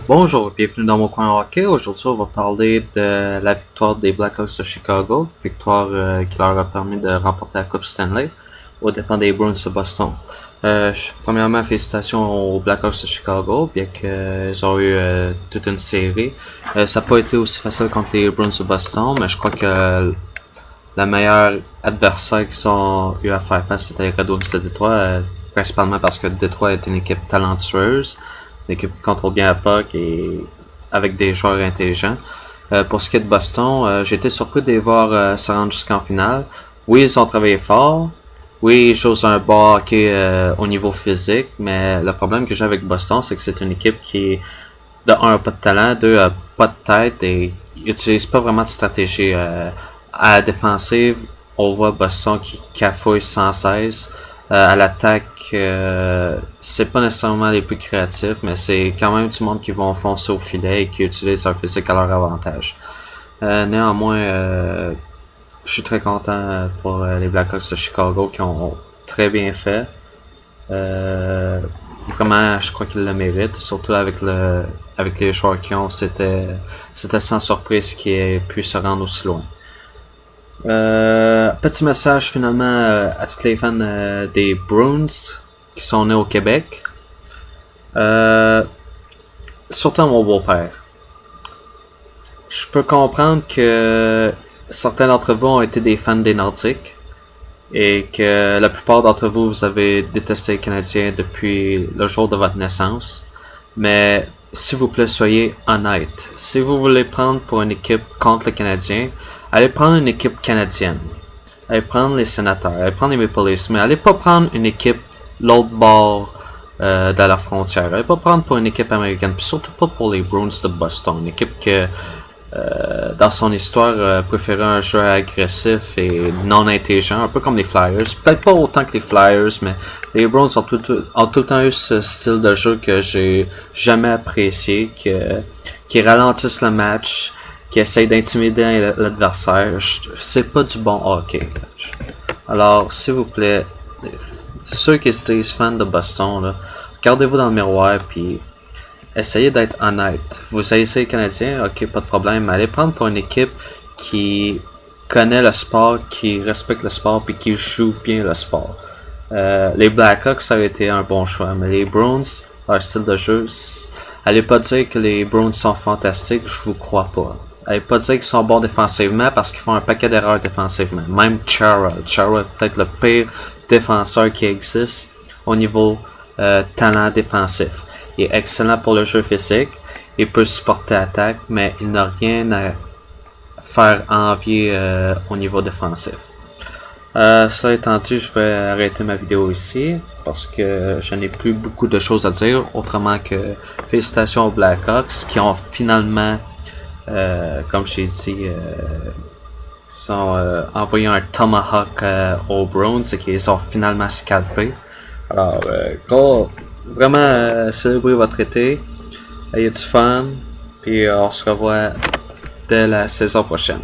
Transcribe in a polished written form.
Bonjour, bienvenue dans mon coin hockey. Aujourd'hui, on va parler de la victoire des Blackhawks de Chicago, victoire qui leur a permis de remporter la Coupe Stanley aux dépens des Bruins de Boston. Premièrement, félicitations aux Blackhawks de Chicago, bien qu'ils ont eu toute une série. Ça n'a pas été aussi facile contre les Bruins de Boston, mais je crois que le meilleur adversaire qu'ils ont eu à faire face, c'était les Red Wings de Détroit, principalement parce que Détroit est une équipe talentueuse, une équipe qui contrôle bien la puck et avec des joueurs intelligents. Pour ce qui est de Boston, j'ai été surpris de les voir se rendre jusqu'en finale. Oui, ils ont travaillé fort. Oui, ils jouent un bon hockey au niveau physique, mais le problème que j'ai avec Boston, c'est que c'est une équipe qui, de un, a pas de talent, deux, a pas de tête et ils utilisent pas vraiment de stratégie. À la défensive, on voit Boston qui cafouille sans cesse. À l'attaque, c'est pas nécessairement les plus créatifs, mais c'est quand même du monde qui vont foncer au filet et qui utilise leur physique à leur avantage. Néanmoins, je suis très content pour les Blackhawks de Chicago qui ont très bien fait. Vraiment, je crois qu'ils le méritent, surtout avec les joueurs qu'ils ont. C'était sans surprise qu'ils aient pu se rendre aussi loin. Petit message finalement à tous les fans des Bruins qui sont nés au Québec. Surtout à mon beau-père. Je peux comprendre que certains d'entre vous ont été des fans des Nordiques et que la plupart d'entre vous, vous avez détesté les Canadiens depuis le jour de votre naissance. Mais s'il vous plaît, soyez honnête. Si vous voulez prendre pour une équipe contre le Canadien, allez prendre une équipe canadienne. Allez prendre les Sénateurs, allez prendre les Maple Leafs, mais allez pas prendre une équipe l'autre bord de la frontière. Allez pas prendre pour une équipe américaine, puis surtout pas pour les Bruins de Boston. Une équipe que, dans son histoire, préférait un jeu agressif et non intelligent, un peu comme les Flyers. Peut-être pas autant que les Flyers, mais les Bruins ont tout le temps eu ce style de jeu que j'ai jamais apprécié, qui ralentissent le match, qui essaye d'intimider l'adversaire. C'est pas du bon hockey. Alors, s'il vous plaît, ceux qui se disent fans de Boston, là, regardez-vous dans le miroir puis essayez d'être honnête. Vous haïssez les Canadiens, ok, pas de problème, mais allez prendre pour une équipe qui connaît le sport, qui respecte le sport puis qui joue bien le sport. Les Blackhawks, ça aurait été un bon choix, mais les Bruins, leur style de jeu, allez pas dire que les Bruins sont fantastiques, je vous crois pas. Allez pas dire qu'ils sont bons défensivement parce qu'ils font un paquet d'erreurs défensivement. Même Chara est peut-être le pire défenseur qui existe au niveau talent défensif. Il est excellent pour le jeu physique, il peut supporter l'attaque, mais il n'a rien à faire envier au niveau défensif. Ça étant dit, je vais arrêter ma vidéo ici parce que je n'ai plus beaucoup de choses à dire, autrement que félicitations aux Blackhawks qui ont finalement, comme j'ai dit, sont envoyé un tomahawk aux Browns et qu'ils ont finalement scalpé. Alors, vraiment célébrez votre été, ayez du fun, puis on se revoit dès la saison prochaine.